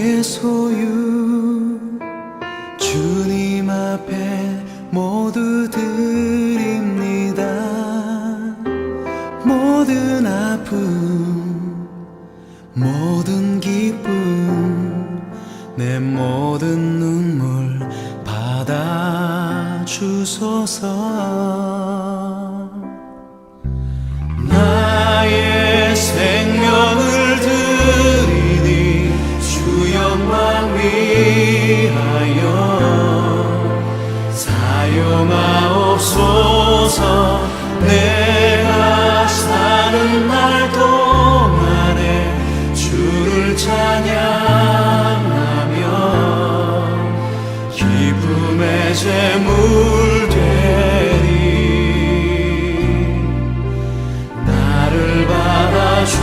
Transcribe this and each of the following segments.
나의 소유 주님 앞에 모두 드립니다. 모든 아픔 모든 기쁨 내 모든 눈물 받아주소서. 나의 생명을 드리니 주 영광 위하여 사용하옵소서. 내가 사는 날 동안에 주를 찬양하며 기쁨의 제물 되리. 나를 받아주소서.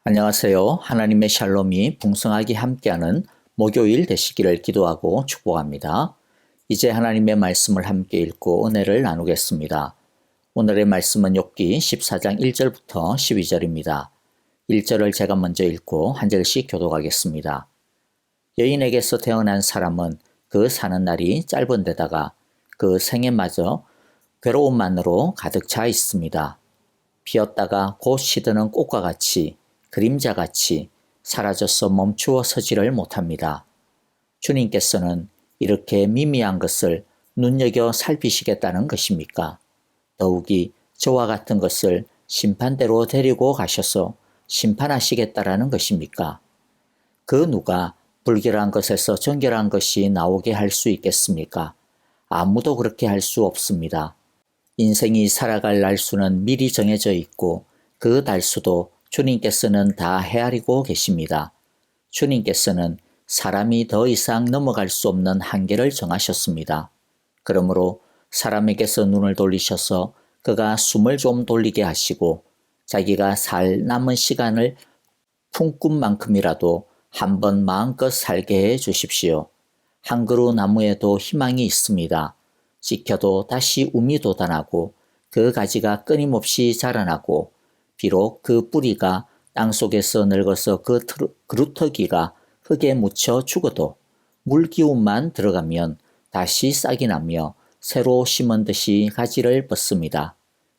안녕하세요. 하나님의 샬롬이 풍성하게 함께하는 목요일 되시기를 기도하고 축복합니다. 이제 하나님의 말씀을 함께 읽고 은혜를 나누겠습니다. 오늘의 말씀은 욥기 14장 1절부터 12절입니다. 1절을 제가 먼저 읽고 한 절씩 교독하겠습니다. 여인에게서 태어난 사람은 그 사는 날이 짧은 데다가 그 생애마저 괴로움만으로 가득 차 있습니다. 피었다가 곧 시드는 꽃과 같이 그림자같이 사라져서 멈추어 서지를 못합니다. 주님께서는 이렇게 미미한 것을 눈여겨 살피시겠다는 것입니까? 더욱이 저와 같은 것을 심판대로 데리고 가셔서 심판하시겠다라는 것입니까? 그 누가 불결한 것에서 정결한 것이 나오게 할 수 있겠습니까? 아무도 그렇게 할 수 없습니다. 인생이 살아갈 날수는 미리 정해져 있고 그 달수도 주님께서는 다 헤아리고 계십니다. 주님께서는 사람이 더 이상 넘어갈 수 없는 한계를 정하셨습니다. 그러므로 사람에게서 눈을 돌리셔서 그가 숨을 좀 돌리게 하시고 자기가 살 남은 시간을 품꾼만큼이라도 한번 마음껏 살게 해 주십시오. 한 그루 나무에도 희망이 있습니다. 지켜도 다시 움이 돋아나고 그 가지가 끊임없이 자라나고 비록 그 뿌리가 땅속에서 늙어서 그 그루터기가 흙에 묻혀 죽어도 물기운만 들어가면 다시 싹이 나며 새로 심은 듯이 가지를 뻗습니다.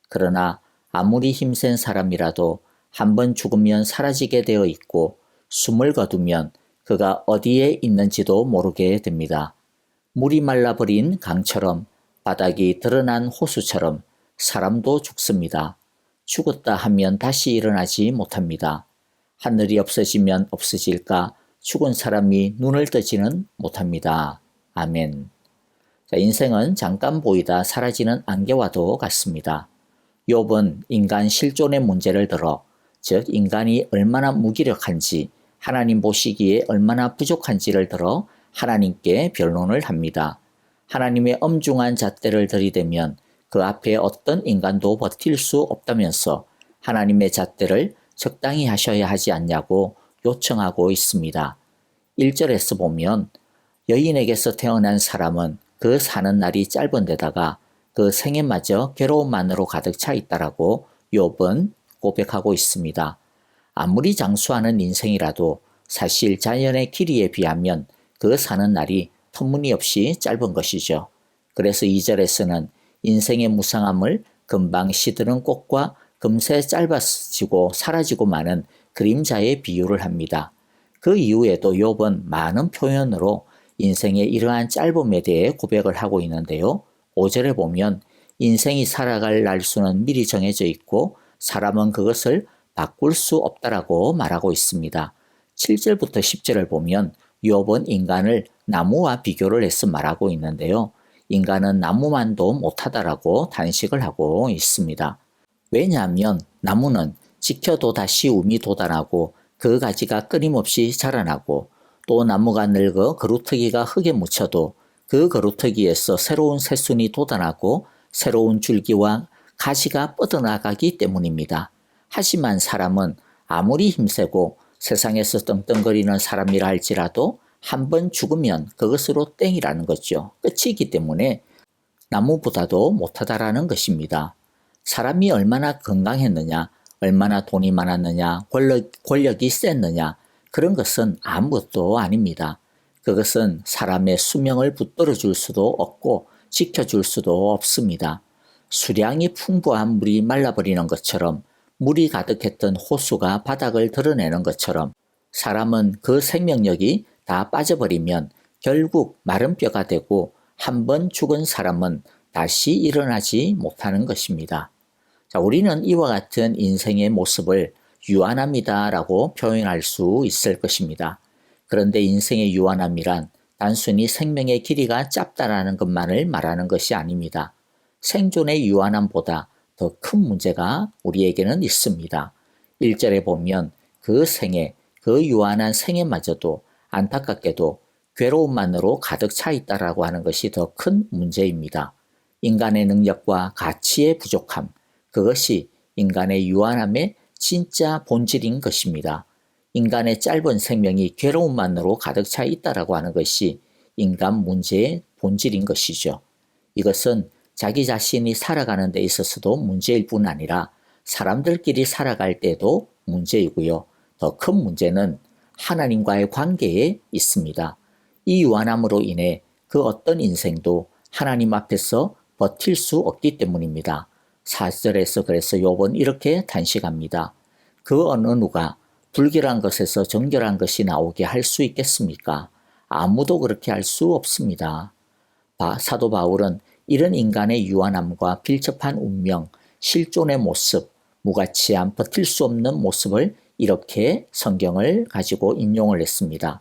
그러나 아무리 힘센 사람이라도 한번 죽으면 사라지게 되어 있고 숨을 거두면 그가 어디에 있는지도 모르게 됩니다. 물이 말라버린 강처럼 바닥이 드러난 호수처럼 사람도 죽습니다. 죽었다 하면 다시 일어나지 못합니다. 하늘이 없어지면 없어질까 죽은 사람이 눈을 뜨지는 못합니다. 아멘. 자, 인생은 잠깐 보이다 사라지는 안개와도 같습니다. 욥은 인간 실존의 문제를 들어 즉 인간이 얼마나 무기력한지 하나님 보시기에 얼마나 부족한지를 들어 하나님께 변론을 합니다. 하나님의 엄중한 잣대를 들이대면 그 앞에 어떤 인간도 버틸 수 없다면서 하나님의 잣대를 적당히 하셔야 하지 않냐고 요청하고 있습니다. 1절에서 보면 여인에게서 태어난 사람은 그 사는 날이 짧은 데다가 그 생애마저 괴로움만으로 가득 차 있다라고 욥은 고백하고 있습니다. 아무리 장수하는 인생이라도 사실 자연의 길이에 비하면 그 사는 날이 터무니없이 짧은 것이죠. 그래서 2절에서는 인생의 무상함을 금방 시드는 꽃과 금세 짧아지고 사라지고 마는 그림자에 비유를 합니다. 그 이후에도 욥은 많은 표현으로 인생의 이러한 짧음에 대해 고백을 하고 있는데요. 5절에 보면 인생이 살아갈 날수는 미리 정해져 있고 사람은 그것을 바꿀 수 없다라고 말하고 있습니다. 7절부터 10절을 보면 욥은 인간을 나무와 비교를 해서 말하고 있는데요. 인간은 나무만도 못하다라고 단식을 하고 있습니다. 왜냐하면 나무는 지켜도 다시 움이 돋아나고 그 가지가 끊임없이 자라나고 또 나무가 늙어 그루터기가 흙에 묻혀도 그 그루터기에서 새로운 새순이 돋아나고 새로운 줄기와 가지가 뻗어나가기 때문입니다. 하지만 사람은 아무리 힘세고 세상에서 떵떵거리는 사람이라 할지라도 한번 죽으면 그것으로 땡이라는 거죠. 끝이기 때문에 나무보다도 못하다라는 것입니다. 사람이 얼마나 건강했느냐, 얼마나 돈이 많았느냐, 권력이 셌느냐, 그런 것은 아무것도 아닙니다. 그것은 사람의 수명을 붙들어 줄 수도 없고 지켜줄 수도 없습니다. 수량이 풍부한 물이 말라버리는 것처럼 물이 가득했던 호수가 바닥을 드러내는 것처럼 사람은 그 생명력이 다 빠져버리면 결국 마른 뼈가 되고 한번 죽은 사람은 다시 일어나지 못하는 것입니다. 자, 우리는 이와 같은 인생의 모습을 유한함이다라고 표현할 수 있을 것입니다. 그런데 인생의 유한함이란 단순히 생명의 길이가 짧다라는 것만을 말하는 것이 아닙니다. 생존의 유한함보다 더 큰 문제가 우리에게는 있습니다. 1절에 보면 그 생애, 그 유한한 생애마저도 안타깝게도 괴로움만으로 가득 차 있다라고 하는 것이 더 큰 문제입니다. 인간의 능력과 가치의 부족함, 그것이 인간의 유한함의 진짜 본질인 것입니다. 인간의 짧은 생명이 괴로움만으로 가득 차 있다라고 하는 것이 인간 문제의 본질인 것이죠. 이것은 자기 자신이 살아가는 데 있어서도 문제일 뿐 아니라 사람들끼리 살아갈 때도 문제이고요. 더 큰 문제는 하나님과의 관계에 있습니다. 이 유한함으로 인해 그 어떤 인생도 하나님 앞에서 버틸 수 없기 때문입니다. 4절에서 그래서 욥은 이렇게 단식합니다. 그 어느 누가 불결한 것에서 정결한 것이 나오게 할 수 있겠습니까? 아무도 그렇게 할 수 없습니다. 사도 바울은 이런 인간의 유한함과 필첩한 운명, 실존의 모습, 무가치한 버틸 수 없는 모습을 이렇게 성경을 가지고 인용을 했습니다.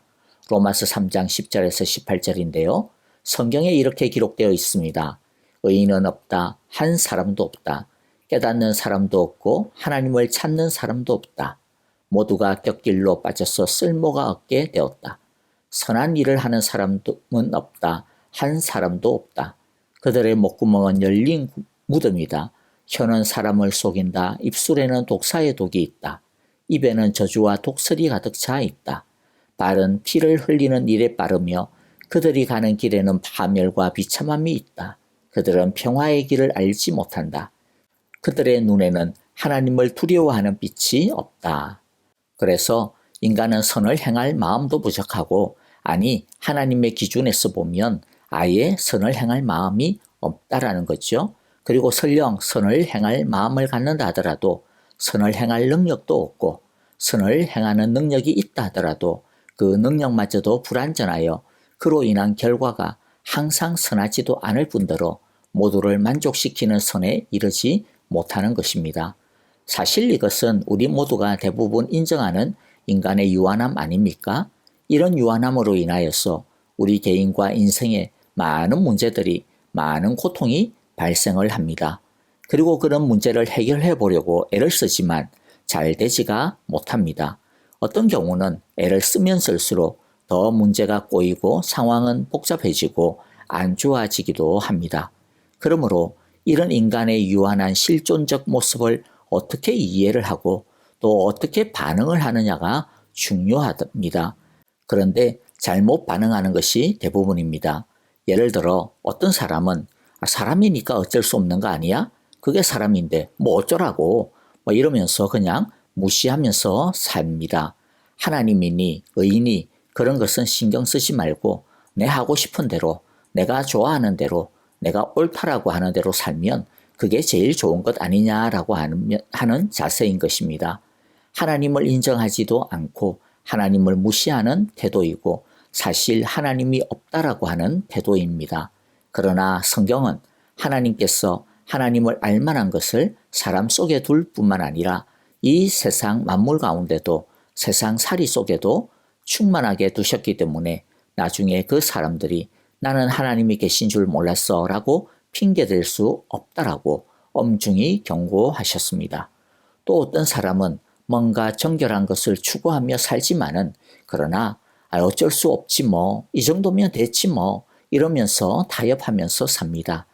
로마서 3장 10절에서 18절인데요. 성경에 이렇게 기록되어 있습니다. 의인은 없다. 한 사람도 없다. 깨닫는 사람도 없고 하나님을 찾는 사람도 없다. 모두가 곁길로 빠져서 쓸모가 없게 되었다. 선한 일을 하는 사람은 없다. 한 사람도 없다. 그들의 목구멍은 열린 무덤이다. 혀는 사람을 속인다. 입술에는 독사의 독이 있다. 입에는 저주와 독설이 가득 차 있다. 발은 피를 흘리는 일에 빠르며 그들이 가는 길에는 파멸과 비참함이 있다. 그들은 평화의 길을 알지 못한다. 그들의 눈에는 하나님을 두려워하는 빛이 없다. 그래서 인간은 선을 행할 마음도 부족하고, 아니 하나님의 기준에서 보면 아예 선을 행할 마음이 없다라는 거죠. 그리고 설령 선을 행할 마음을 갖는다 하더라도 선을 행할 능력도 없고, 선을 행하는 능력이 있다 하더라도 그 능력마저도 불완전하여 그로 인한 결과가 항상 선하지도 않을 뿐더러 모두를 만족시키는 선에 이르지 못하는 것입니다. 사실 이것은 우리 모두가 대부분 인정하는 인간의 유한함 아닙니까? 이런 유한함으로 인하여서 우리 개인과 인생에 많은 문제들이, 많은 고통이 발생을 합니다. 그리고 그런 문제를 해결해 보려고 애를 쓰지만 잘 되지가 못합니다. 어떤 경우는 애를 쓰면 쓸수록 더 문제가 꼬이고 상황은 복잡해지고 안 좋아지기도 합니다. 그러므로 이런 인간의 유한한 실존적 모습을 어떻게 이해를 하고 또 어떻게 반응을 하느냐가 중요합니다. 그런데 잘못 반응하는 것이 대부분입니다. 예를 들어 어떤 사람은 사람이니까 어쩔 수 없는 거 아니야? 그게 사람인데 뭐 어쩌라고 이러면서 그냥 무시하면서 삽니다. 하나님이니 의인이 그런 것은 신경 쓰지 말고 내 하고 싶은 대로, 내가 좋아하는 대로, 내가 옳다라고 하는 대로 살면 그게 제일 좋은 것 아니냐라고 하는 자세인 것입니다. 하나님을 인정하지도 않고 하나님을 무시하는 태도이고 사실 하나님이 없다라고 하는 태도입니다. 그러나 성경은 하나님께서 하나님을 알만한 것을 사람 속에 둘 뿐만 아니라 이 세상 만물 가운데도 세상 살이 속에도 충만하게 두셨기 때문에 나중에 그 사람들이 나는 하나님이 계신 줄 몰랐어 라고 핑계댈 수 없다라고 엄중히 경고하셨습니다. 또 어떤 사람은 뭔가 정결한 것을 추구하며 살지만은 그러나 어쩔 수 없지 뭐, 이 정도면 됐지 뭐 이러면서 타협하면서 삽니다.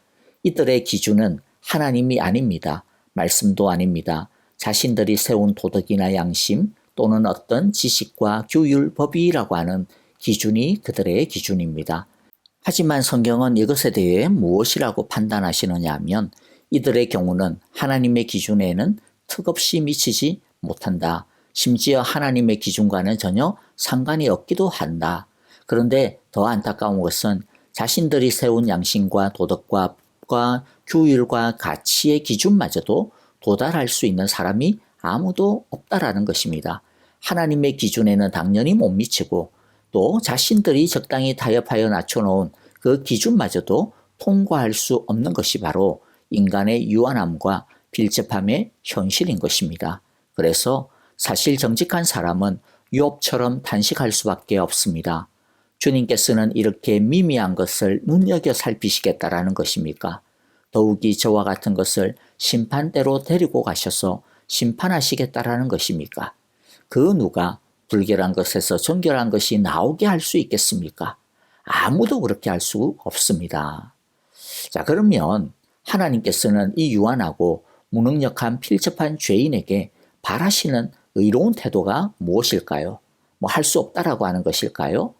이들의 기준은 하나님이 아닙니다. 말씀도 아닙니다. 자신들이 세운 도덕이나 양심 또는 어떤 지식과 규율, 법이라고 하는 기준이 그들의 기준입니다. 하지만 성경은 이것에 대해 무엇이라고 판단하시느냐 하면 이들의 경우는 하나님의 기준에는 턱없이 미치지 못한다. 심지어 하나님의 기준과는 전혀 상관이 없기도 한다. 그런데 더 안타까운 것은 자신들이 세운 양심과 도덕과 규율과 가치의 기준마저도 도달할 수 있는 사람이 아무도 없다라는 것입니다. 하나님의 기준에는 당연히 못 미치고 또 자신들이 적당히 타협하여 낮춰놓은 그 기준마저도 통과할 수 없는 것이 바로 인간의 유한함과 빌접함의 현실인 것입니다. 그래서 사실 정직한 사람은 욥처럼 탄식할 수밖에 없습니다. 주님께서는 이렇게 미미한 것을 눈여겨 살피시겠다라는 것입니까? 더욱이 저와 같은 것을 심판대로 데리고 가셔서 심판하시겠다라는 것입니까? 그 누가 불결한 것에서 정결한 것이 나오게 할 수 있겠습니까? 아무도 그렇게 할 수 없습니다. 자, 그러면 하나님께서는 이 유한하고 무능력한 필접한 죄인에게 바라시는 의로운 태도가 무엇일까요? 할 수 없다라고 하는 것일까요?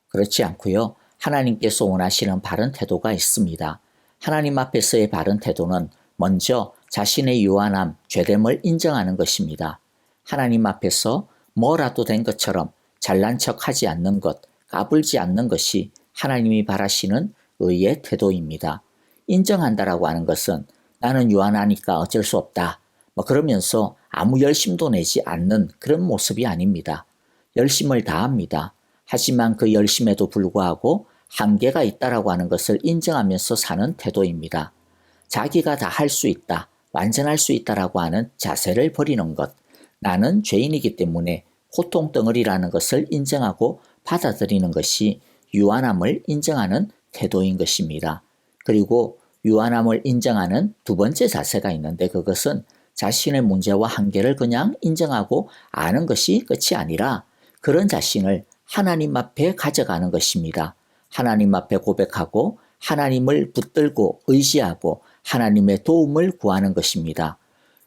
그렇지 않고요. 하나님께서 원하시는 바른 태도가 있습니다. 하나님 앞에서의 바른 태도는 먼저 자신의 유한함, 죄됨을 인정하는 것입니다. 하나님 앞에서 뭐라도 된 것처럼 잘난 척하지 않는 것, 까불지 않는 것이 하나님이 바라시는 의의 태도입니다. 인정한다라고 하는 것은 나는 유한하니까 어쩔 수 없다. 그러면서 아무 열심도 내지 않는 그런 모습이 아닙니다. 열심을 다합니다. 하지만 그 열심에도 불구하고 한계가 있다라고 하는 것을 인정하면서 사는 태도입니다. 자기가 다 할 수 있다, 완전할 수 있다라고 하는 자세를 버리는 것. 나는 죄인이기 때문에 고통 덩어리라는 것을 인정하고 받아들이는 것이 유한함을 인정하는 태도인 것입니다. 그리고 유한함을 인정하는 두 번째 자세가 있는데 그것은 자신의 문제와 한계를 그냥 인정하고 아는 것이 끝이 아니라 그런 자신을 하나님 앞에 가져가는 것입니다. 하나님 앞에 고백하고 하나님을 붙들고 의지하고 하나님의 도움을 구하는 것입니다.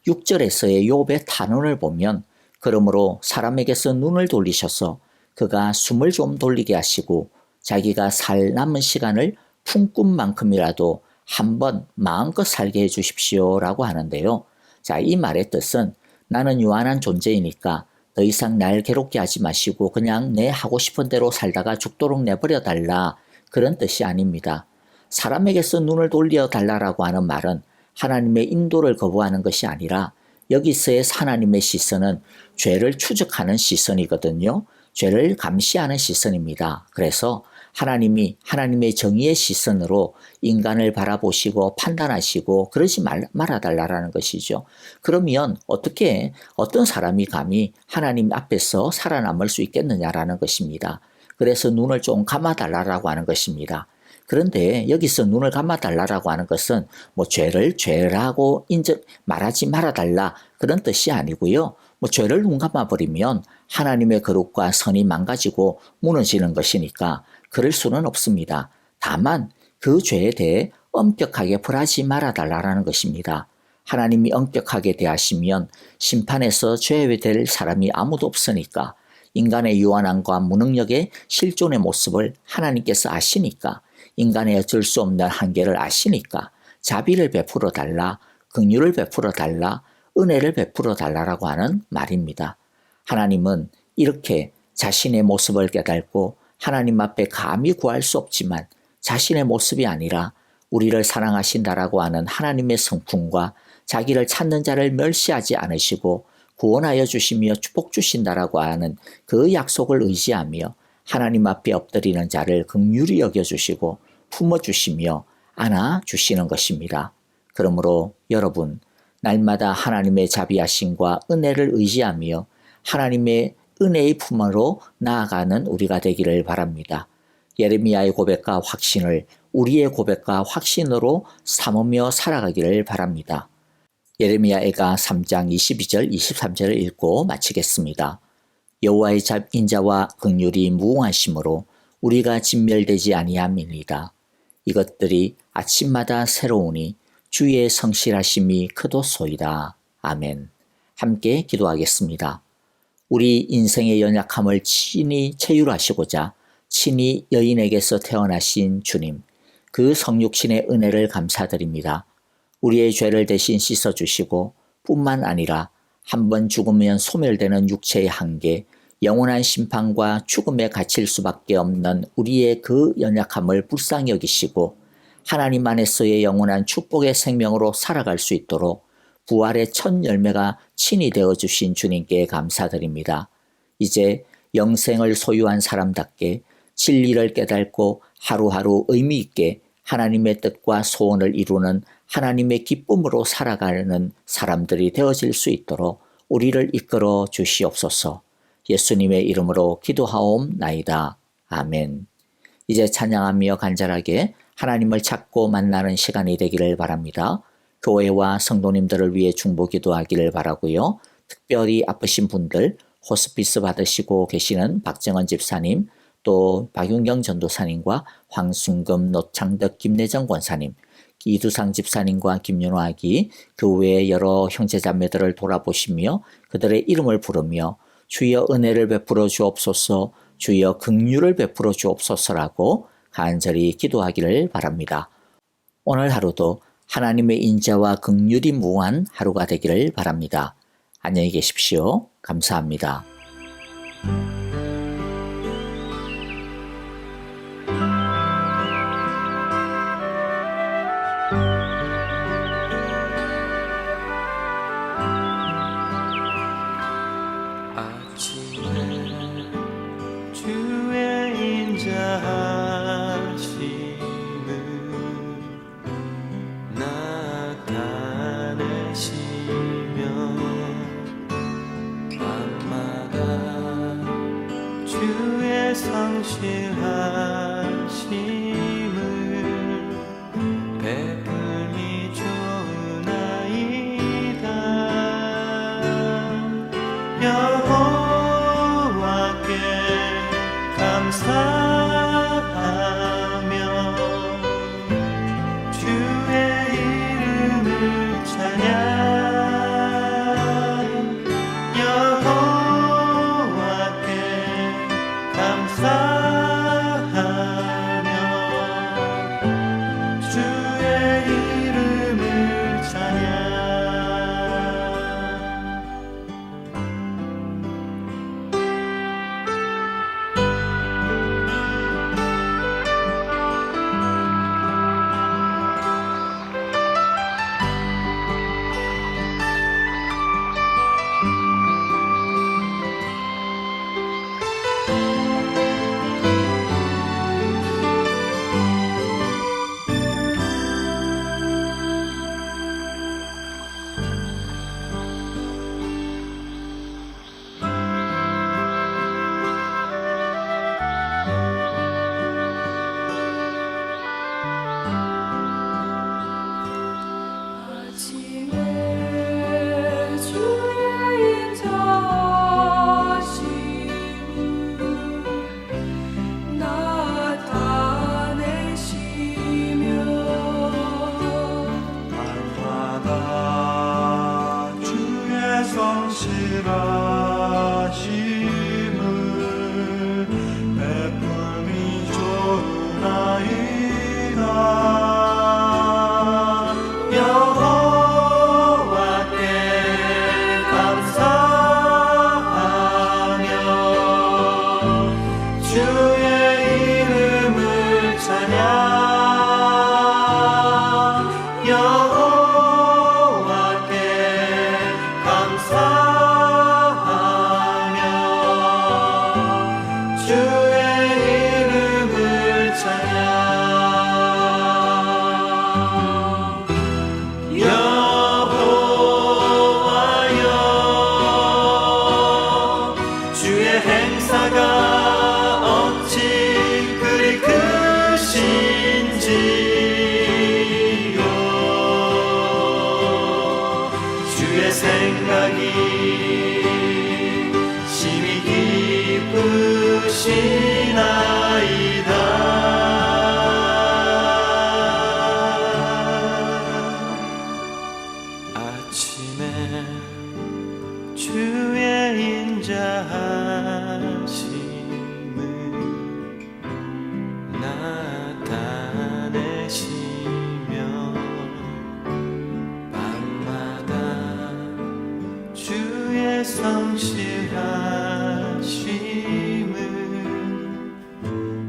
6절에서의 욥의 탄원을 보면 그러므로 사람에게서 눈을 돌리셔서 그가 숨을 좀 돌리게 하시고 자기가 살 남은 시간을 품꾼만큼이라도 한번 마음껏 살게 해주십시오 라고 하는데요. 자, 이 말의 뜻은 나는 유한한 존재이니까 더 이상 날 괴롭게 하지 마시고 그냥 내 하고 싶은 대로 살다가 죽도록 내버려 달라, 그런 뜻이 아닙니다. 사람에게서 눈을 돌려 달라라고 하는 말은 하나님의 인도를 거부하는 것이 아니라 여기서의 하나님의 시선은 죄를 추적하는 시선이거든요. 죄를 감시하는 시선입니다. 그래서 하나님이 하나님의 정의의 시선으로 인간을 바라보시고 판단하시고 그러지 말아달라는 것이죠. 그러면 어떻게 어떤 사람이 감히 하나님 앞에서 살아남을 수 있겠느냐라는 것입니다. 그래서 눈을 좀 감아달라고 하는 것입니다. 그런데 여기서 눈을 감아달라고 하는 것은 뭐 죄를 죄라고 말하지 말아달라 그런 뜻이 아니고요. 뭐 죄를 눈 감아버리면 하나님의 거룩과 선이 망가지고 무너지는 것이니까 그럴 수는 없습니다. 다만 그 죄에 대해 엄격하게 벌하지 말아달라는 것입니다. 하나님이 엄격하게 대하시면 심판에서 죄될 사람이 아무도 없으니까, 인간의 유한함과 무능력의 실존의 모습을 하나님께서 아시니까, 인간의 어쩔 수 없는 한계를 아시니까 자비를 베풀어 달라, 긍휼을 베풀어 달라, 은혜를 베풀어 달라고 하는 말입니다. 하나님은 이렇게 자신의 모습을 깨닫고 하나님 앞에 감히 구할 수 없지만 자신의 모습이 아니라 우리를 사랑하신다라고 하는 하나님의 성품과 자기를 찾는 자를 멸시하지 않으시고 구원하여 주시며 축복 주신다라고 하는 그 약속을 의지하며 하나님 앞에 엎드리는 자를 긍휼히 여겨주시고 품어주시며 안아주시는 것입니다. 그러므로 여러분, 날마다 하나님의 자비하심과 은혜를 의지하며 하나님의 은혜의 품으로 나아가는 우리가 되기를 바랍니다. 예레미야의 고백과 확신을 우리의 고백과 확신으로 삼으며 살아가기를 바랍니다. 예레미야가 3장 22절 23절을 읽고 마치겠습니다. 여호와의 인자와 긍휼이 무궁하심으로 우리가 진멸되지 아니함이니이다. 이것들이 아침마다 새로우니 주의 성실하심이 크도소이다. 아멘. 함께 기도하겠습니다. 우리 인생의 연약함을 친히 체휼하시고자 친히 여인에게서 태어나신 주님, 그 성육신의 은혜를 감사드립니다. 우리의 죄를 대신 씻어주시고 뿐만 아니라 한번 죽으면 소멸되는 육체의 한계, 영원한 심판과 죽음에 갇힐 수밖에 없는 우리의 그 연약함을 불쌍히 여기시고 하나님 안에서의 영원한 축복의 생명으로 살아갈 수 있도록 부활의 첫 열매가 친히 되어주신 주님께 감사드립니다. 이제 영생을 소유한 사람답게 진리를 깨닫고 하루하루 의미 있게 하나님의 뜻과 소원을 이루는 하나님의 기쁨으로 살아가는 사람들이 되어질 수 있도록 우리를 이끌어 주시옵소서. 예수님의 이름으로 기도하옵나이다. 아멘. 이제 찬양하며 간절하게 하나님을 찾고 만나는 시간이 되기를 바랍니다. 교회와 성도님들을 위해 중보 기도하기를 바라고요. 특별히 아프신 분들, 호스피스 받으시고 계시는 박정원 집사님, 또 박윤경 전도사님과 황순금, 노창덕, 김내정 권사님, 이두상 집사님과 김윤호 아기, 교회의 여러 형제자매들을 돌아보시며 그들의 이름을 부르며 주여 은혜를 베풀어 주옵소서, 주여 긍휼을 베풀어 주옵소서라고 간절히 기도하기를 바랍니다. 오늘 하루도 하나님의 인자와 긍휼이 무한 하루가 되기를 바랍니다. 안녕히 계십시오. 감사합니다. 성실하심을 베풀미 좋으나이다. 여호와께 감사하며 주의 이름을 찬양. 여호와께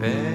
배